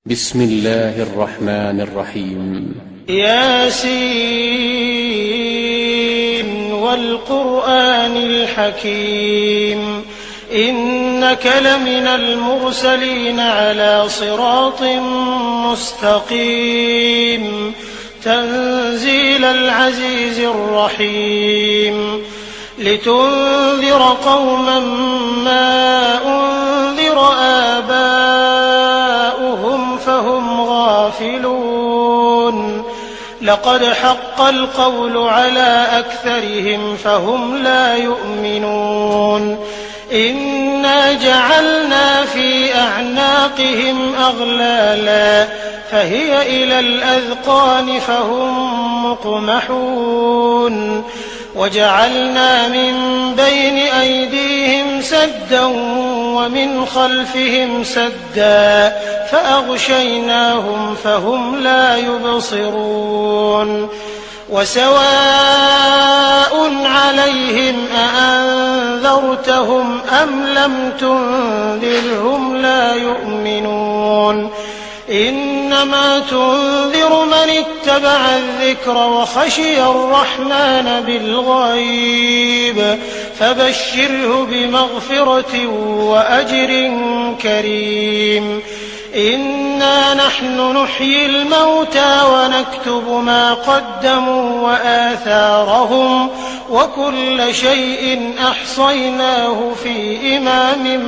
بسم الله الرحمن الرحيم. ياسين والقرآن الحكيم إنك لمن المرسلين على صراط مستقيم تنزيل العزيز الرحيم لتنذر قوما ما أنذر آباؤهم فهم غافلون لقد حق القول على أكثرهم فهم لا يؤمنون إنا جعلنا في أعناقهم أغلالا فهي إلى الأذقان فهم مقمحون وجعلنا من بين أيديهم سدا ومن خلفهم سدا فأغشيناهم فهم لا يبصرون وسواء عليهم أأنذرتهم أم لم تنذرهم لا يؤمنون إنما تنذر من اتبع الذكر وخشي الرحمن بالغيب فبشره بمغفرة وأجر كريم إنا نحن نحيي الموتى ونكتب ما قدموا وآثارهم وكل شيء أحصيناه في إمام